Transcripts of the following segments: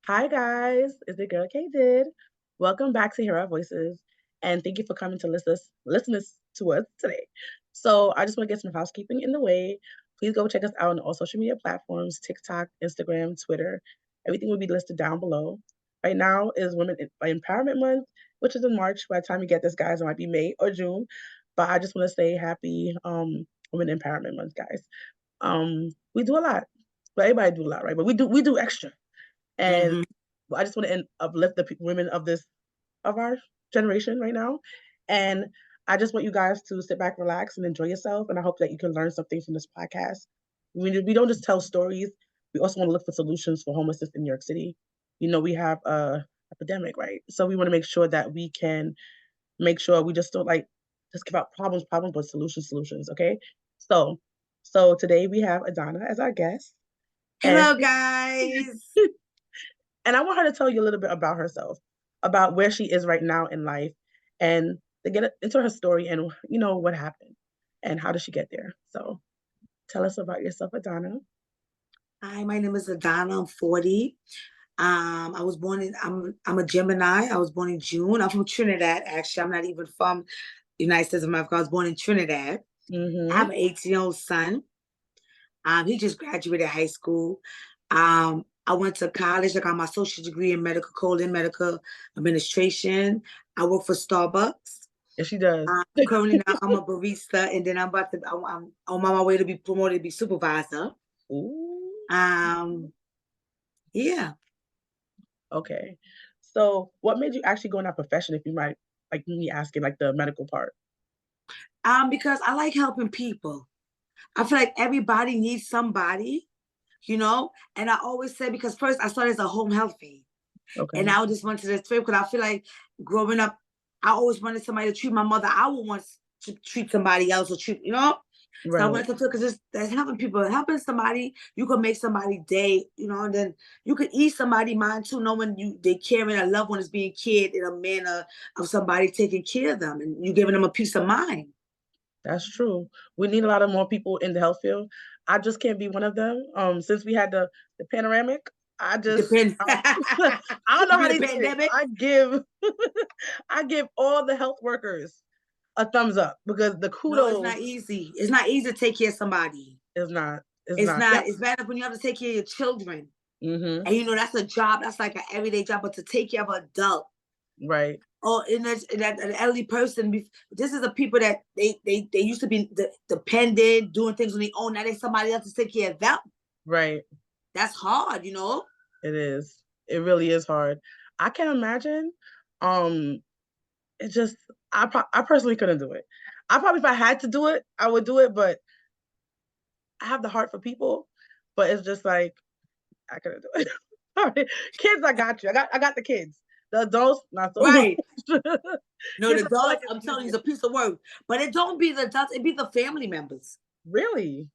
Hi guys, it's the girl K did. Welcome back to Hear Our Voices, and thank you for coming to listen to us today. So I just want to get some housekeeping in the way. Please go check us out on all social media platforms: TikTok, Instagram, Twitter. Everything will be listed down below. Right now is Empowerment Month, which is in March. By the time you get this, guys, it might be May or June. But I just want to say happy Women Empowerment Month, guys. We do a lot. But everybody do a lot, right? But we do extra. And hmm I just want to uplift the women of our generation right now. And I just want you guys to sit back, relax, and enjoy yourself. And I hope that you can learn something from this podcast. We don't just tell stories. We also want to look for solutions for homelessness in New York City. We have a epidemic, right? So we want to make sure that we can make sure we just don't just give out problems, but solutions. Okay. So, so today we have Addana as our guest, and Hello, guys. And I want her to tell you a little bit about herself, about where she is right now in life, and to get into her story and what happened and how did she get there. So tell us about yourself, Addana. Hi, my name is Addana. I'm 40. I'm a Gemini. I was born in June. I'm from Trinidad, actually. I'm not even from the United States of America. I was born in Trinidad. I Mm-hmm. have an 18-year-old son. He just graduated high school. I went to college. I got my associate degree in medical code and medical administration. I work for Starbucks. Yes, she does. Currently now I'm a barista, and then I'm on my way to be promoted to be supervisor. Ooh. Um, yeah. Okay. So what made you actually go in that profession, if you might like me asking, like the medical part? Because I like helping people. I feel like everybody needs somebody, And I always say, because first I started as a home health aide, and Okay. I just went to this trip because I feel like growing up, I always wanted somebody to treat my mother. I would want to treat somebody else or treat. So I Right. went to because that's helping people, helping somebody. You can make somebody day, and then you can ease somebody mind too, knowing they caring, a loved one is being cared in a manner of somebody taking care of them, and you giving them a peace of mind. That's true. We need a lot of more people in the health field. I just can't be one of them. Since we had the panoramic, I just Depends. I don't know You how mean they the did it. pandemic? I give I give all the health workers a thumbs up because the No, it's kudos not easy. It's not easy to take care of somebody. is not It's Yep. not. It's bad enough when you have to take care of your children. Mm-hmm. And that's a job. That's like an everyday job. But to take care of an adult Right. or in that an elderly person, this is the people that they used to be dependent, doing things on their own. Now they somebody else to take care of them. Right. That's hard. It is. It really is hard. I can imagine. Um, it just I personally couldn't do it. I probably if I had to do it, I would do it, but I have the heart for people, but it's just like I couldn't do it. Sorry. Kids, I got you. I got the kids. The adults, not so much. Right. No, Kids, the I feel like adults, it's I'm telling you, easier. it's a piece of work. But it don't be the adults, it be the family members. Really?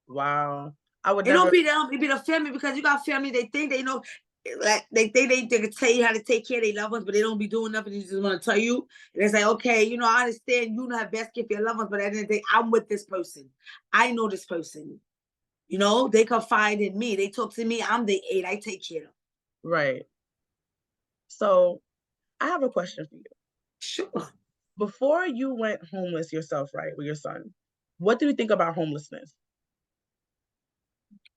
Wow. I would It don't never. be them, it be the family because you got family, they think they know, like they think they can tell you how to take care of their loved ones, but they don't be doing nothing. They just want to tell you. And they say, okay, I understand you know have best care for your loved ones, but at the end of the day, I'm with this person. I know this person. They confide in me. They talk to me. I'm the aide. I take care of them. Right. So I have a question for you. Sure. Before you went homeless yourself, right, with your son, what do you think about homelessness?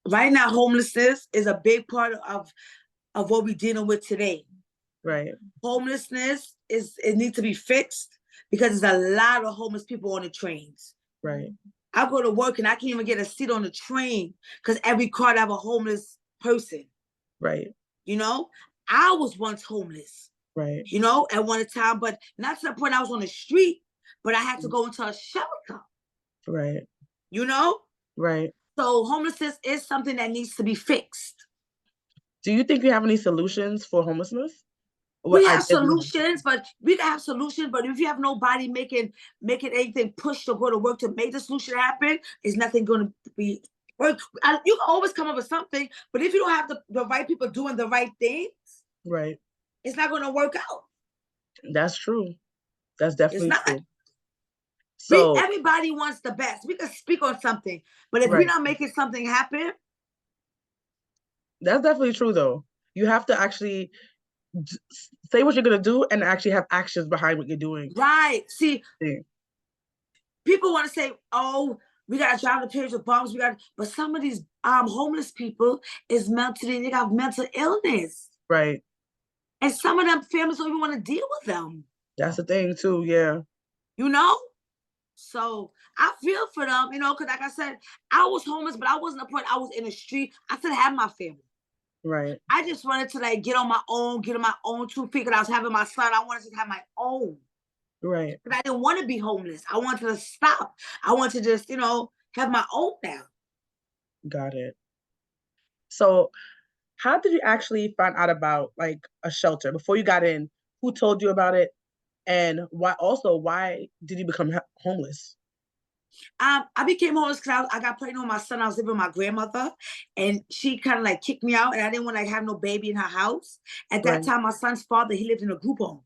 Right now, homelessness is a big part of what we're dealing with today. Right. Homelessness it needs to be fixed because there's a lot of homeless people on the trains. Right. I go to work and I can't even get a seat on the train because every car have a homeless person. Right. You know, I was once homeless. Right. At one time, but not to the point I was on the street, but I had to go into a shelter. Right. You know, Right. so homelessness is something that needs to be fixed. Do you think you have any solutions for homelessness? What We have ideas do you have? solutions, but we can have solutions. But if you have nobody making anything push to go to work to make the solution happen, is nothing going to be. You can always come up with something, but if you don't have the right people doing the right things, Right. it's not going to work out. That's true. That's It's definitely not. true. So, Everybody wants the best. We can speak on something, but if we're right. not making something happen, That's definitely true though. You have to actually say what you're gonna do and actually have actions behind what you're doing. Right. See, Yeah. people want to say, "Oh, we got to drive the periods with bombs." But some of these homeless people is mentally, they got mental illness, Right. and some of them families don't even want to deal with them. That's the thing too. Yeah. You know. So I feel for them, because like I said, I was homeless, but I wasn't a point. I was in the street. I still had my family. Right. I just wanted to like get on my 2 feet. Because I was having my son. I wanted to have my own. Right. Because I didn't want to be homeless. I wanted to stop. I wanted to just, have my own now. Got it. So how did you actually find out about like a shelter before you got in? Who told you about it? And why did you become homeless? I became homeless because I got pregnant with my son. I was living with my grandmother, and she kind of like kicked me out, and I didn't want to like, have no baby in her house. At that Right. time, my son's father, he lived in a group home.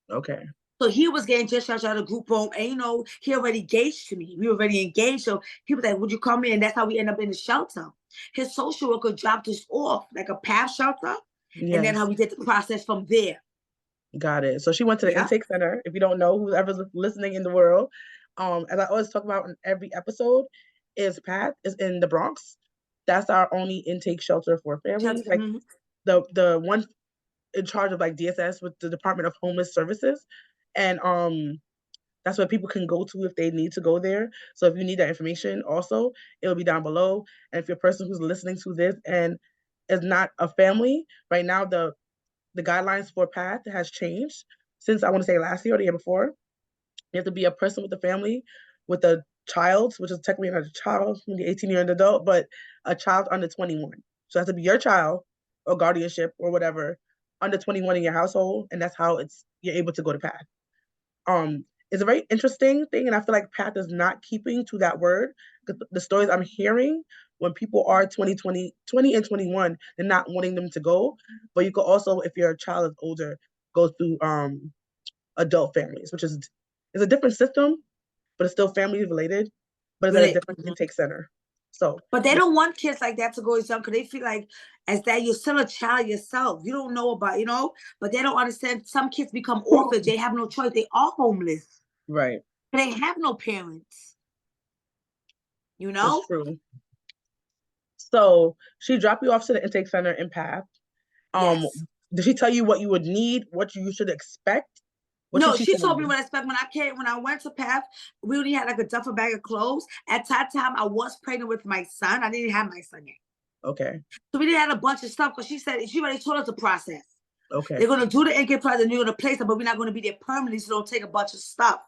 Okay. So he was getting discharged out of the group home, and he already engaged to me. We were already engaged. So he was like, "Would you come in?" And that's how we end up in the shelter. His social worker dropped us off like a PATH shelter, and then how Yes. we did the process from there. Got it. So she went to the Yeah. intake center. If you don't know, whoever's listening in the world, as I always talk about in every episode, is PATH is in the Bronx. That's our only intake shelter for families. Shelter. Like the one in charge of like DSS with the Department of Homeless Services, and that's where people can go to if they need to go there. So if you need that information, also it'll be down below. And if you're a person who's listening to this and is not a family, right now the guidelines for PATH has changed since I want to say last year or the year before. You have to be a person with a family with a child, which is technically not a child, maybe 18-year-old adult, but a child under 21. So it has to be your child or guardianship or whatever under 21 in your household, and that's how you're able to go to PATH. It's a very interesting thing, and I feel like PATH is not keeping to that word. The stories I'm hearing when people are 20 and 21, they're not wanting them to go. But you could also, if your child is older, go through adult families, which is a different system, but it's still family related, but it's at a Really. different intake center. So But they don't want kids like that to go young because they feel like as that you're still a child yourself. You don't know about, but they don't understand some kids become orphans. They have no choice. They are homeless. right, They have no parents, it's true. So she dropped you off to the intake center in PATH. Um, Yes. did she tell you what you would need, what you should expect? What should No, she she tell told me you? what I expect when I went to PATH, we only had like a duffel bag of clothes. At that time, I was pregnant with my son. I didn't have my son yet. Okay. So we didn't have a bunch of stuff because she already told us the process. Okay. They're going to do the income process and you're going to place them, but we're not going to be there permanently, so don't take a bunch of stuff.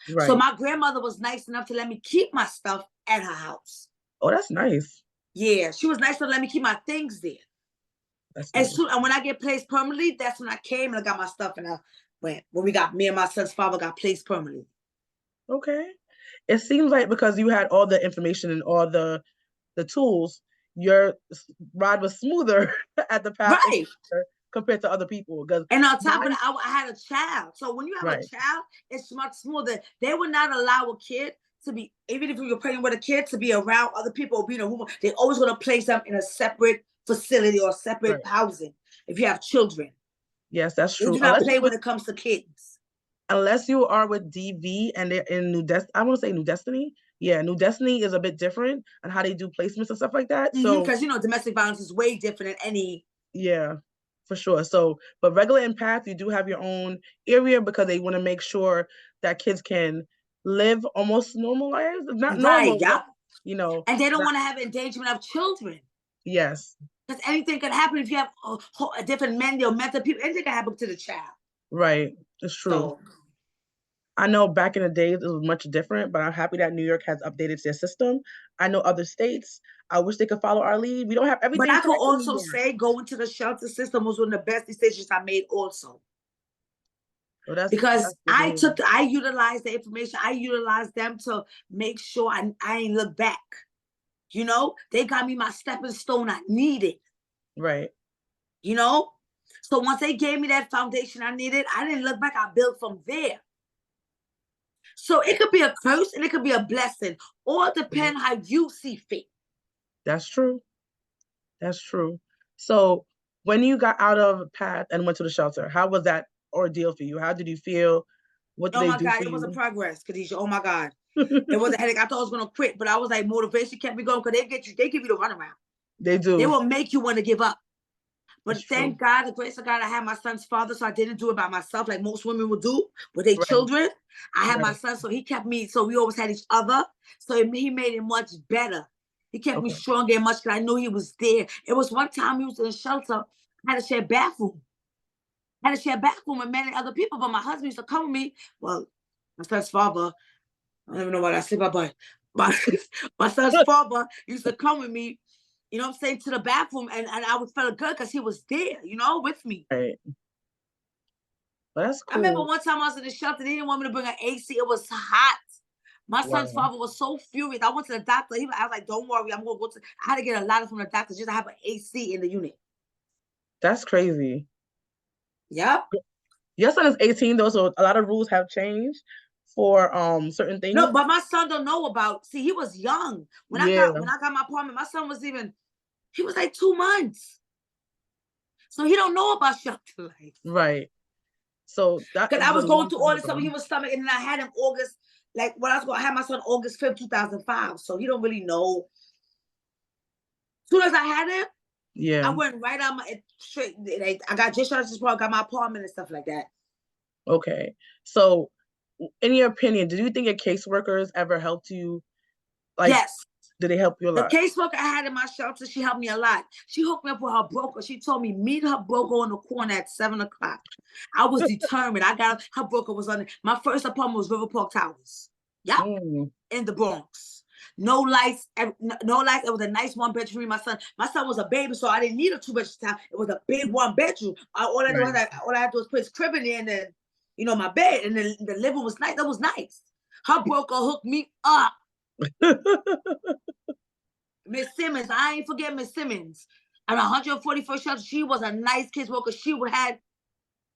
So Right. my grandmother was nice enough to let me keep my stuff at her house. Oh, that's nice. Yeah, she was nice enough to let me keep my things there. That's And nice. soon, and when I get placed permanently, that's when I came and I got my stuff and I went. When me and my son's father got placed permanently. Okay. It seems like because you had all the information and all the tools, your ride was smoother at the PATH Right. compared to other people. Because And on top of that, I had a child. So when you have a right, child, it's much smoother. They would not allow a kid to be, even if you're pregnant with a kid, to be around other people or being a woman. They're always going to place them in a separate facility or separate right. housing if you have children. Yes, that's They true. do not play when it comes to kids. Unless you are with DV and they're in I want to say New Destiny. Yeah, New Destiny is a bit different on how they do placements and stuff like that. So Because domestic violence is way different than any. yeah, for sure. So, but regular in PATH, you do have your own area because they want to make sure that kids can live almost normal lives. Not Right, normal, but yeah. And they don't not, want to have endangerment of children. yes, Because anything can happen if you have a different mental people. Anything can happen to the child. right. It's true. So, I know back in the days it was much different, but I'm happy that New York has updated their system. I know other states, I wish they could follow our lead. We don't have but everything I could correct in New also York. say going to the shelter system was one of the best decisions I made also. So that's Because good to hear. I utilized the information. I utilized them to make sure I ain't look back. They got me my stepping stone I needed. Right. So once they gave me that foundation I needed, I didn't look back. I built from there. So it could be a curse and it could be a blessing. All depend how you see fit. That's true. That's true. So When you got out of PATH and went to the shelter, how was that ordeal for you? How did you feel? What did Oh they my do God, for it was a you? progress, Khadijah. Oh my God. It was a headache. I thought I was gonna quit, but I was like, motivation kept me going because they give you the runaround. They They do. will make you want to give up. It's But true. thank God, the grace of God, I had my son's father, so I didn't do it by myself like most women would do with their Right. children. I had my Right. son, so he kept me, so we always had each other. So he made it much better. He kept me Okay. stronger and much because I knew he was there. It was one time he was in a shelter, I had to share a bathroom. I had to share a bathroom with many other people, but my husband used to come with me. Well, my son's father, I don't even know what I said, but my, my son's father used to come with me, you know what I'm saying, to the bathroom, and I would feel good because he was there, with me. Right. Well, that's I remember cool. one time I was in the shelter, they didn't want me to bring an AC. It was hot. My son's Wow. father was so furious. I went to the doctor. I was like, don't worry, I'm gonna go to I had to get a letter from the doctor just to have an AC in the unit. That's crazy. Yep. Your son is 18 though, so a lot of rules have changed for certain things. No, but my son don't know about. See, he was young when I got Yeah, when I got my apartment. My son was he was like 2 months, so he don't know about shelter life. right. So that Because is I a was going long through time all this stuff with ago. his stomach, and then I had him August, like when I was going, I had my son August 5th, 2005. So he don't really know. As soon as I had him, I Yeah. went right on my straight. Like, I got discharged this part, got my apartment and stuff like that. Okay. So, in your opinion, do you think your caseworkers ever helped you? Like, Yes. did they help you a The lot? caseworker I had in my shelter, she helped me a lot. She hooked me up with her broker. She told me meet her broker on the corner at 7 o'clock. I was determined. I got her broker was on it. My first apartment was River Park Towers. Yep, Mm, in the Bronx. No lights, no lights. It was a nice one bedroom. My son was a baby, so I didn't need a 2 bedroom town. It was a big one bedroom. All I right. had to do was put his crib in there, and then my bed, and then the living was nice. That was nice. Her broker hooked me up. Miss Simmons, I ain't forget Miss Simmons. At 141st Shelter, she was a nice caseworker.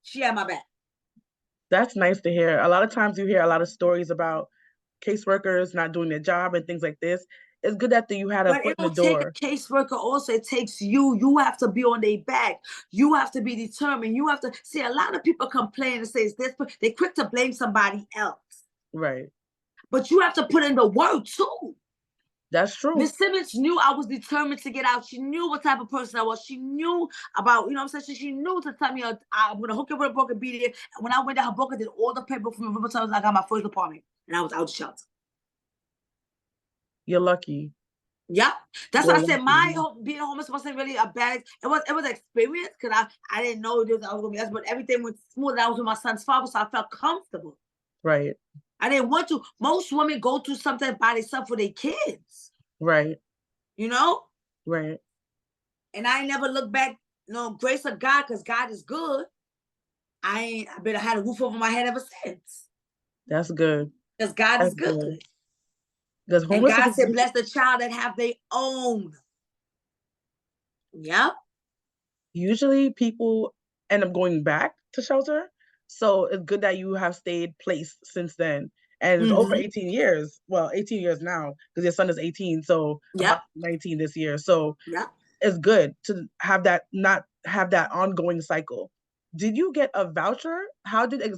She had my back. That's nice to hear. A lot of times you hear a lot of stories about caseworkers not doing their job and things like this. It's good that you had a But foot it in the don't take a door. caseworker also. It takes you. You have to be on their back. You have to be determined. You have to see a lot of people complain and say it's this, but they quick to blame somebody else. Right. But you have to put in the work too. That's true. Miss Simmons knew I was determined to get out. She knew what type of person I was. She knew about, what I'm saying? She knew to tell me I'm going to hook up with a broker, be there. And when I went to her broker, did all the paperwork from River Towers, I got my first apartment. And I was out of shelter. You're lucky. Yeah, that's You're why I said lucky. being homeless wasn't really a bad. It was an experience because I didn't know this I was gonna be, but everything went smooth. I was with my son's father, so I felt comfortable. Right. I didn't want to. Most women go through something by themselves for their kids, Right. you know. Right. And I ain't never looked back. Grace of God, because God is good. I've been had a roof over my head ever since. That's good. Because God That's is good. good. Because And homelessness God is said, bless the child that have their own. Yeah. usually people end up going back to shelter. So it's good that you have stayed placed since then. And it's over Mm-hmm. 18 years. Well, 18 years now because your son is 18, so about Yep. 19 this year. So Yep. it's good to have that, not have that ongoing cycle. Did you get a voucher? How did they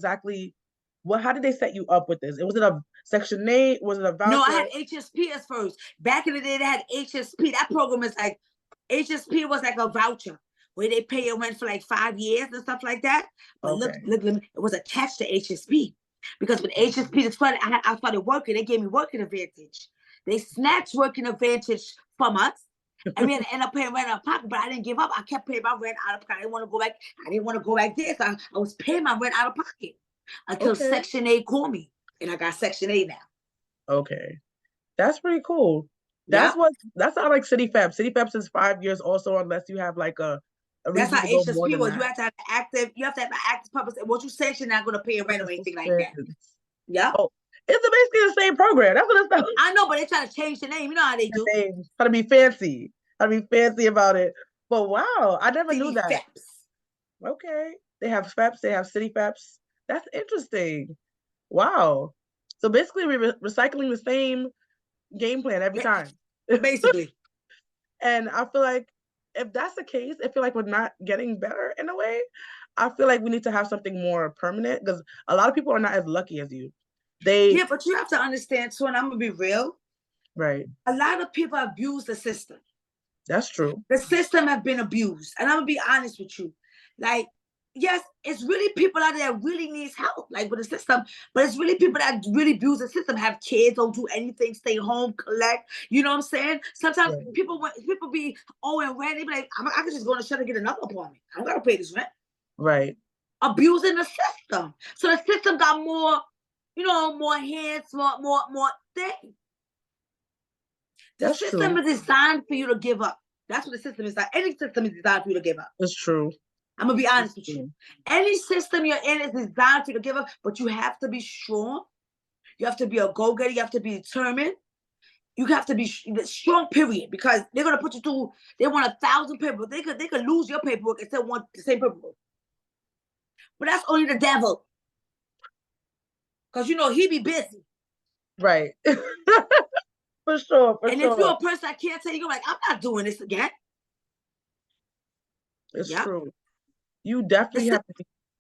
set you up with this? Was it a Section 8? Was it a No, I voucher? had HSP as first. Back in the day, they had HSP. That program is like HSP was like a voucher where they pay your rent for like 5 years and stuff like that. But Okay. look, it was attached to HSP because with HSP, it's funny. I started working. They gave me working advantage. They snatched working advantage from us. And we had to end up paying rent out of pocket, but I didn't give up. I kept paying my rent out of pocket. I didn't want to go back. I didn't want to go back there. So I was paying my rent out of pocket until Okay. Section 8 called me. And I got Section 8 now. Okay. That's pretty cool. Yeah. That's not like City Fab. City Fab is 5 years also, unless you have like a That's reason how to go more HSP than was. You that. have to have you have to have an active purpose. And once you say you're not going to pay a rent or anything like that. Assistance. Yeah. Oh, it's basically the same program. That's what it's I know, but they try to change the name. You know how they do. names. How to be fancy. How to be fancy about it. But wow, I never knew City that. FEPs. Okay. They have FEPs, they have City FEPs. That's interesting. Wow. So basically we're recycling the same game plan every time. Basically. And I feel like if that's the case, I feel like we're not getting better in a way. I feel like we need to have something more permanent because a lot of people are not as lucky as you. They Yeah, but you have to understand too, and I'm gonna be real. right. A lot of people abuse the system. That's true. The system have been abused, and I'm gonna be honest with you. Like, yes, it's really people out there that really needs help, like with the system, but it's really people that really abuse the system, have kids, don't do anything, stay home, collect. You know what I'm saying? Sometimes Right. people be owing rent, they be like, I can just go in the shelter and get another apartment. I don't gotta pay this rent. Right. Abusing the system. So the system got more, more hands, more thing. The That's system true. is designed for you to give up. That's what the system is like. Any system is designed for you to give up. It's true. I'm gonna be It's honest with you. true. Any system you're in is designed for you to give up, but you have to be strong. You have to be a go-getter. You have to be determined. You have to be strong, period, because they're gonna put you through. They want 1,000 paperwork. They could lose your paperwork and still want the same paperwork. But that's only the devil, because he be busy. Right. For sure. For And if you're sure. a person that can't tell you're like, I'm not doing this again. It's Yeah. true. You definitely have to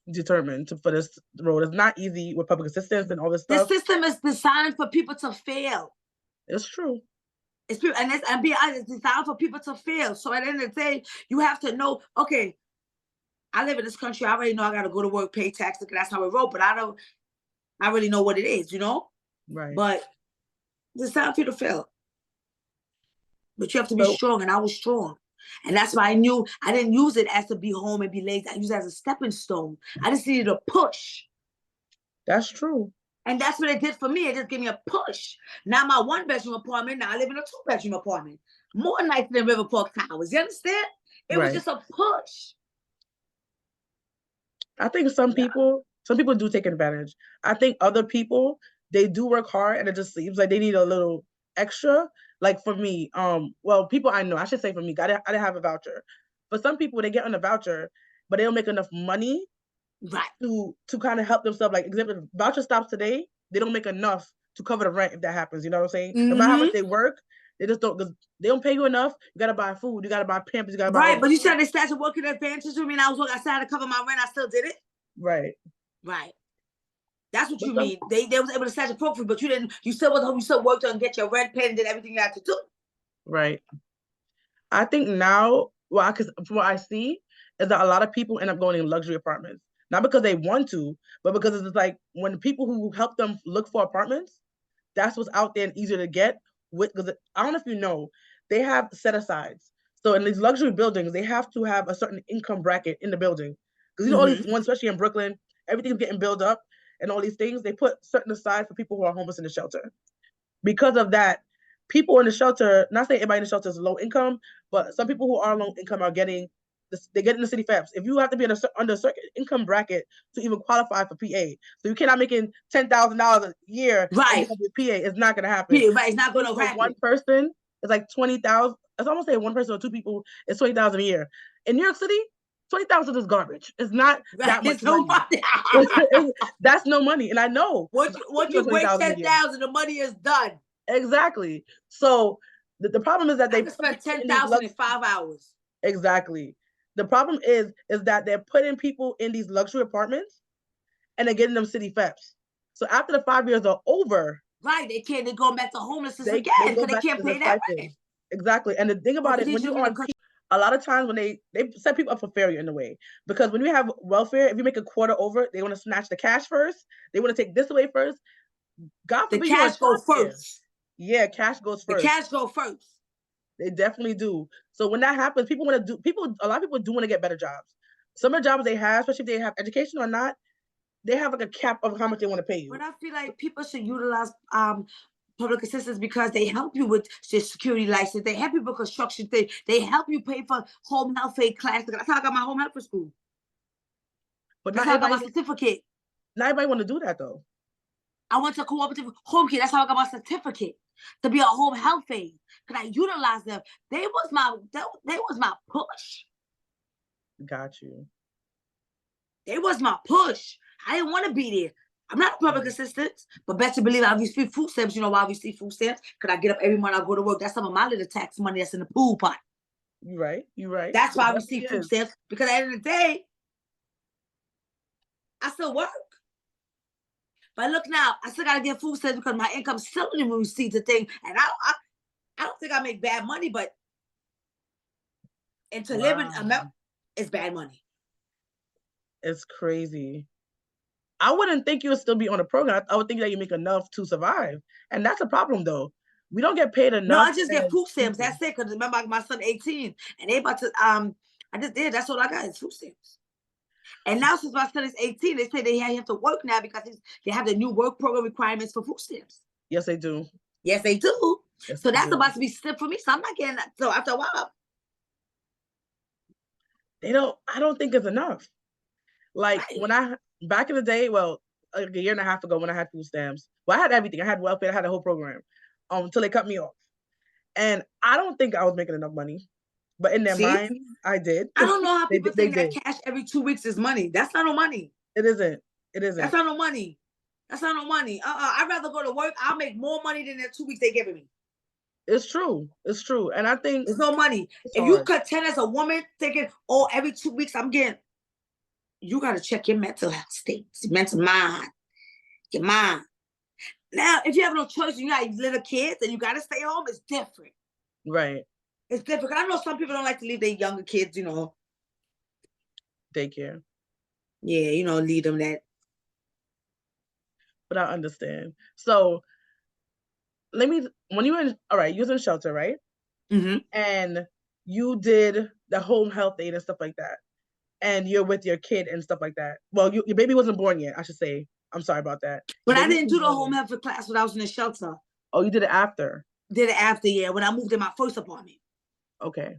be determined for this road. It's not easy with public assistance and all this The stuff. system is designed for people to fail. It's true. It's people, and be honest, it's designed for people to fail. So at the end of the day, you have to know, okay, I live in this country. I already know I got to go to work, pay taxes. That's how it roll. But I really know what it is, Right. But it's time for you to fail. But you have to be So strong, and I was strong. And that's why I knew I didn't use it as to be home and be lazy. I used it as a stepping stone. I just needed a push. that's true. And that's what it did for me. It just gave me a push. Now my 1-bedroom apartment, now I live in a 2-bedroom apartment. More nicer than River Park Towers. You understand? It was Right. just a push. I think some people do take advantage. I think other people, they do work hard and it just seems like they need a little extra. Like for me, well, people I know, I should say for me, I didn't have a voucher. For some people, they get on a voucher, but they don't make enough money Right. to kind of help themselves. Like example, if voucher stops today, they don't make enough to cover the rent if that happens. You know what I'm saying? No matter how much they work, they just don't, because they don't pay you enough. You gotta buy food, you gotta buy Pampers, you gotta buy all Right, this but you stuff. said they started working advantage with me, and I still had to cover my rent. I still did it. Right. Right. That's what But you mean. They was able to start your profit, but you didn't. You still worked on get your rent paid and did everything you had to do. right. I think now, well, because from what I see, is that a lot of people end up going in luxury apartments, not because they want to, but because it's like when the people who help them look for apartments, that's what's out there and easier to get. Because I don't know if you know, they have set asides. So in these luxury buildings, they have to have a certain income bracket in the building. Because all these ones, especially in Brooklyn, everything's getting built up and all these things. They put certain aside for people who are homeless in the shelter. Because of that, people in the shelter, not saying everybody in the shelter is low income, but some people who are low income are getting this, they get in the city FEPs. If you have to be under a certain income bracket to even qualify for PA, so you cannot making $10,000 a year and Right. become your PA. It's not gonna happen. Yeah, right. It's not going to For happen. one person, it's like 20,000. It's almost like one person or two people. It's 20,000 a year. In New York City, 20,000 is garbage. It's not that much money. That's no money, and I know. Once you break 10,000, the money is done. Exactly. So the problem is that I they can put spend people in 10,000 in 5 hours. Exactly. The problem is that they're putting people in these luxury apartments and they're getting them city FEPs. So after the 5 years are over, right, they're going back to homelessness they again go because they back can't to the pay that cycle. rent. Exactly. And the thing about it, when you're on a lot of times when they set people up for failure in a way, because when you have welfare, if you make a quarter over, they want to snatch the cash first. They want to take this away first. God forbid, the cash goes first. Yeah, cash goes first. The cash goes first. They definitely do. So when that happens, a lot of people do want to get better jobs. Some of the jobs they have, especially if they have education or not, they have like a cap of how much they want to pay you. But I feel like people should utilize public assistance because they help you with your security license. They help you with construction thing. They help you pay for home health aid classes. That's how I got my home health for school. But that's how I got my certificate. Not everybody want to do that though. I went to cooperative home care. That's how I got my certificate to be a home health aide. Cause I utilized them. They was my push. Got you. They was my push. I didn't want to be there. I'm not a public assistant, but best to believe I receive food stamps. You know why I receive food stamps? Because I get up every morning, I go to work. That's some of my little tax money that's in the pool pot. You're right. You're right. That's It why I receive definitely food is. stamps, because at the end of the day, I still work. But look now, I still gotta get food stamps because my income still didn't receive the thing. And I don't think I make bad money, but and to live in Wow. America is bad money. It's crazy. I wouldn't think you would still be on a program. I would think that you make enough to survive. And that's a problem though. We don't get paid No, enough I just get as food stamps. people. That's it. Because remember, my son 18, and they about to I just did. That's all I got is food stamps. And now since my son is 18, they say they have to work now because they have the new work program requirements for food stamps. Yes, they do. Yes, they do. Yes, So they that's do. about to be stiff for me. So I'm not getting that. So after a while, I don't think it's enough. Like right? when back in the day, well, like a year and a half ago when I had food stamps. Well, I had everything. I had welfare, I had the whole program. Until they cut me off. And I don't think I was making enough money. But in their See, mind, I did. I don't know how They people did they think that did. cash every 2 weeks is money. That's not no money. It isn't. It That's isn't. not no money. That's not no money. I'd rather go to work. I'll make more money than the 2 weeks they giving me. It's true. It's true. And I think There's no money. it's If you hard. contend as a woman thinking, oh, every 2 weeks I'm getting, you got to check your mental health state, mental mind, your mind. Now, if you have no choice, you got little kids and you got to stay home, it's different. Right. It's different. I know some people don't like to leave their younger kids, Daycare. yeah, leave them that. But I understand. So when you were all right, you was in shelter, right? Mm-hmm. And you did the home health aid and stuff like that. And you're with your kid and stuff like that. Well, your baby wasn't born yet, I should say. I'm sorry about that. But Your I baby didn't do wasn't the born home yet. health class when I was in the shelter. Oh, you did it after. Did it after, yeah, when I moved in my first apartment. Okay.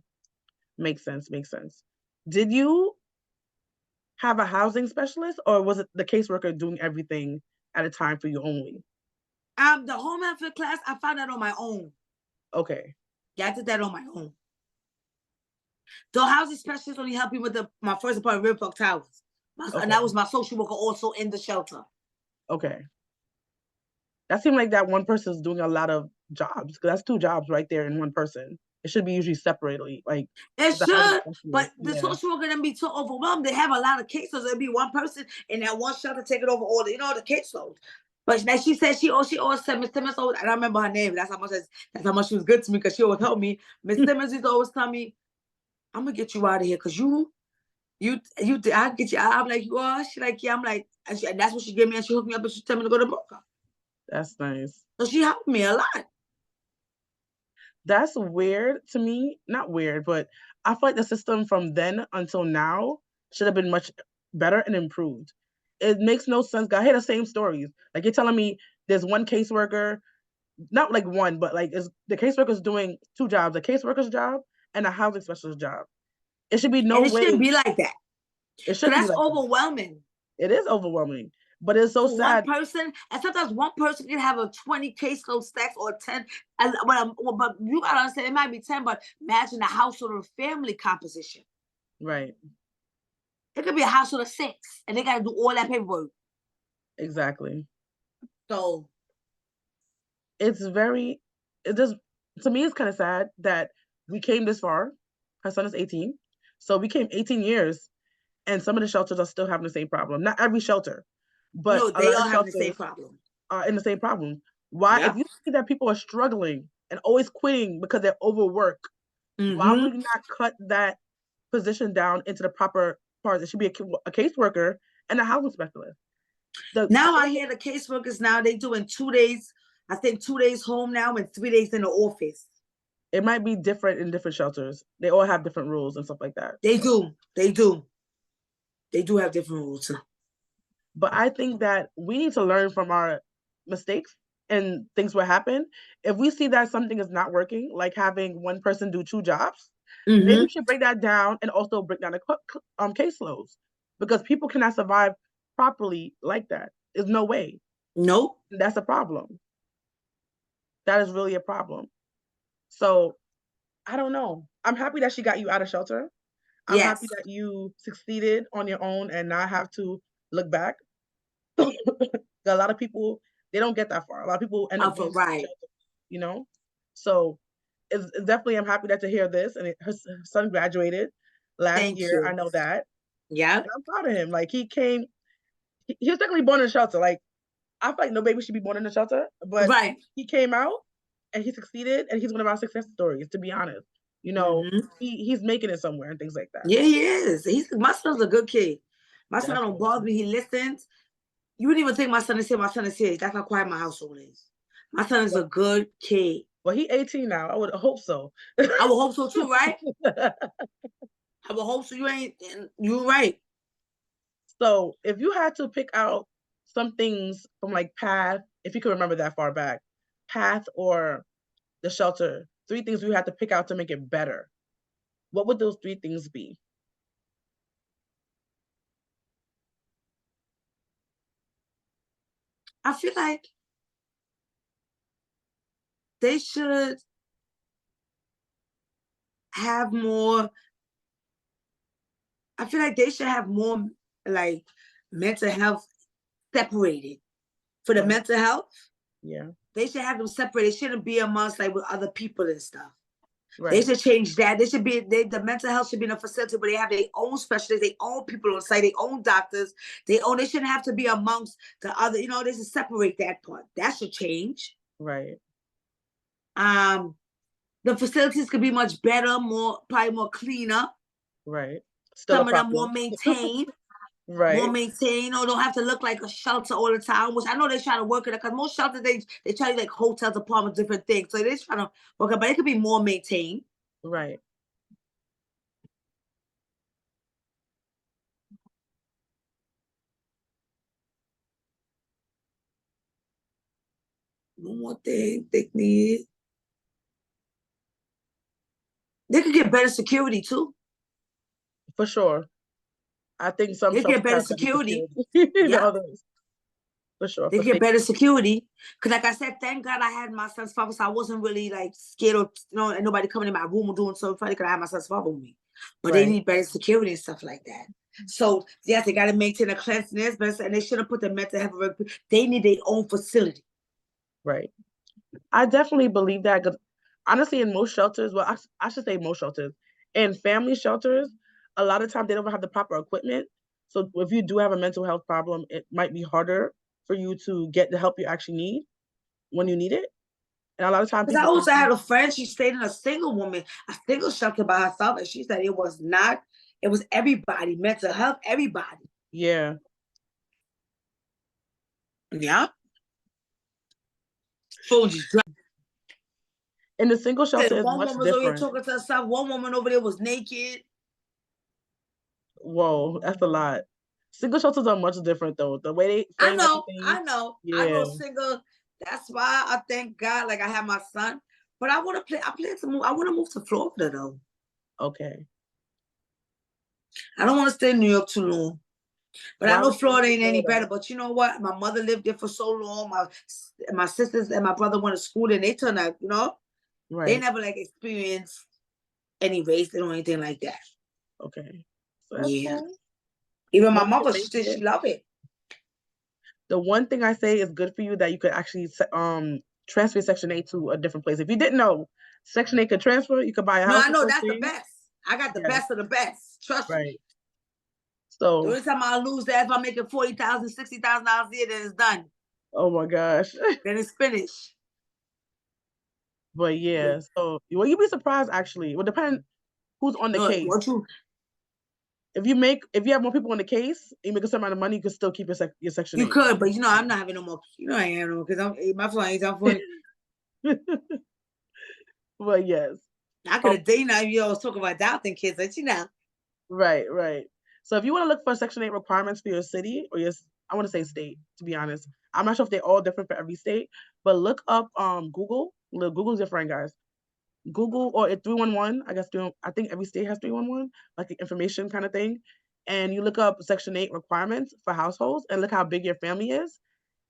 Makes sense. Makes sense. Did you have a housing specialist or was it the caseworker doing everything at a time for you only? The home health class, I found that on my own. Okay. Yeah, I did that on my own. The housing specialist only helped me with my first apartment, River Park Towers. And that Okay. was my social worker also in the shelter. Okay. That seemed like that one person's doing a lot of jobs because that's two jobs right there in one person. It should be usually separately, like It the housing should, but specialist. the Yeah. social worker then be too overwhelmed. They have a lot of cases. There'll be one person in that one shelter taking over all the caseload. But like she said, she always said Miss Simmons always, I don't remember her name. That's how much she was good to me because she always helped me. Miss Simmons used to always tell me, I'm gonna get you out of here because I'll get you out. I'm like, you are? She like, yeah, I'm like, and that's what she gave me, and she hooked me up and she told me to go to broker. That's nice. So she helped me a lot. That's weird to me. Not weird, but I feel like the system from then until now should have been much better and improved. It makes no sense. I hear the same stories. Like you're telling me there's one caseworker, not like one, but like is the caseworker's doing two jobs, a caseworker's job and a housing specialist job. It should be no And it shouldn't way. be like that. It Because shouldn't be that's like that. overwhelming. It is overwhelming, but it's so For one sad. person, and sometimes one person can have a 20 caseload stacks or 10. But you gotta understand, it might be 10, but imagine a household or family composition. Right. It could be a household of 6, and they gotta do all that paperwork. Exactly. So It's very, it just, to me, it's kind of sad that we came this far. Her son is 18. So we came 18 years and some of the shelters are still having the same problem. Not every shelter, but no, a they lot of all having the same shelters problem. are in the same problem. Why, if Yep. you see that people are struggling and always quitting because they're overworked, why Mm-hmm. would you not cut that position down into the proper parts? It should be a caseworker and a housing specialist. Now I hear the caseworkers now they doing 2 days. I think 2 days home now and 3 days in the office. It might be different in different shelters. They all have different rules and stuff like that. They do. They do. They do have different rules. But I think that we need to learn from our mistakes and things will happen. If we see that something is not working, like having one person do two jobs, maybe we Mm-hmm. should break that down and also break down the caseloads because people cannot survive properly like that. There's no way. Nope. That's a problem. That is really a problem. So I don't know. I'm happy that she got you out of shelter. I'm happy Yes. that you succeeded on your own and not have to look back. A lot of people they don't get that far. A lot of people end up going to the Right. shelter, you know. So definitely, I'm happy that to hear this, and her son graduated last Thank year. I you. know that, Yeah. and I'm proud of him. Like he was technically born in a shelter. Like I feel like no baby should be born in a shelter, but Right. he came out and he succeeded, and he's one of our success stories. To be honest, Mm-hmm. he's making it somewhere and things like that. Yeah, he is. My son's a good kid. My son That's don't good. bother me. He listens. You wouldn't even think my son is here. My son is here. That's how quiet my household is. My son is a good kid. Well, he's 18 now. I would hope so. I would hope so too, right? I would hope so. You're right. So if you had to pick out some things from like Path, if you can remember that far back, Path or the shelter, 3 things you had to pick out to make it better, what would those 3 things be? I feel like they should have more. I feel like they should have more like mental health separated. For the Right. mental health, Yeah. they should have them separated. It shouldn't be amongst like with other people and stuff. They Right. should change that. They should be the mental health should be in a facility, but they have their own specialists, their own people on site, their own doctors. They shouldn't have to be amongst the other. They should separate that part. That should change. Right. Um, the facilities could be much better, probably more cleaner. Right. Still a Some of them more problem. maintained. More Right. maintained, or don't have to look like a shelter all the time. Which I know they try to work it because most shelters they try to like hotels, apartments, different things. So they're trying to work it, but it could be more maintained. Right. One more thing they need. They could get better security too. For sure. I think some They get shelters better have better security. security than Yeah. others. For sure. They For get safety. better security. Cause like I said, thank God I had my son's father, so I wasn't really like scared of and nobody coming in my room or doing something funny because I had my son's father with me. But they Right. need better security and stuff like that. So yes, they gotta maintain a cleanliness, but and they shouldn't put the mental health. They need their own facility. Right. I definitely believe that because honestly, in most shelters, well, I should say most shelters, in family shelters, a lot of times they don't have the proper equipment. So if you do have a mental health problem, it might be harder for you to get the help you actually need when you need it. And a lot of times Because I people also complain. had a friend, she stayed in a single woman, a single shelter by herself, and she said it was not, it was everybody, mental health, everybody. Yeah. Yeah. Phone just dropped. And the single shelter is One much woman was over here different. talking to herself. One woman over there was naked. Whoa, that's a lot. Single shelters are much different though. The way they I frame know, everything. I know. I Yeah. know single. That's why I thank God, like I have my son. But I want to play. I plan to move. I want to move to Florida though. Okay. I don't want to stay in New York too long. But I Why know would you want to Florida go to ain't any better. Florida? But you know what? My mother lived there for so long. My sisters and my brother went to school and they turned out, they Right. never like experienced any racism or anything like that. Okay. So that's Yeah. cool. Even my Well, we can mother, make she said it. she loved it. The one thing I say is good for you that you could actually transfer Section 8 to a different place. If you didn't know, Section 8 could transfer. You could buy a No, house I for know first that's the thing. best. I got the Yeah. best of the best. Trust Right. me. The So, only time I lose that if I'm making $40,000, $60,000 a year, then it's done. oh my gosh. Then it's finished. But yeah. So, well, you'd be surprised actually. It would depend who's on the No, case. what you If you have more people on the case, you make a certain amount of money, you can still keep your Section you 8. could, but I'm not having no more. I ain't having no more because my phone ain't on funny. But yes. I could have dated now. You always talk about adopting kids, but Right, right. So if you want to look for Section 8 requirements for your city or I want to say state, to be honest. I'm not sure if they're all different for every state, but look up Google. Look, Google's your friend, guys. Google or 311. I guess I think every state has 311, like the information kind of thing. And you look up Section 8 requirements for households and look how big your family is.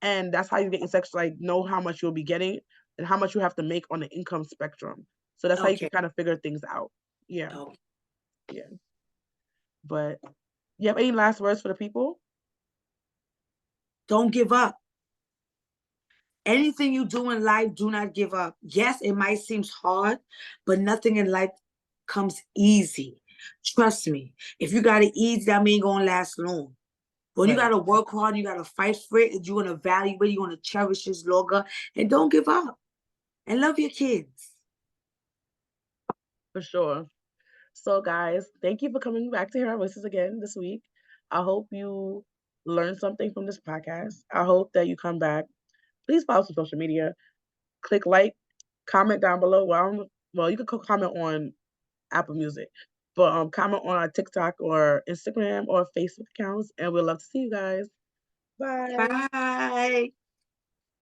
And that's how you get your section, like know how much you'll be getting and how much you have to make on the income spectrum. So that's how you can okay. kind of figure things out. Yeah. Oh. Yeah. But you have any last words for the people? Don't give up. Anything you do in life, do not give up. Yes, it might seem hard, but nothing in life comes easy. Trust me. If you got it easy, that ain't gonna last long. When you Right. gotta work hard, you gotta fight for it, and you're gonna value it, you're gonna cherish this longer, and don't give up. And love your kids. For sure. So, guys, thank you for coming back to hear our voices again this week. I hope you learned something from this podcast. I hope that you come back. Please follow us on social media. Click like, comment down below. Well, you can comment on Apple Music, but comment on our TikTok or Instagram or Facebook accounts, and we'd love to see you guys. Bye. Bye.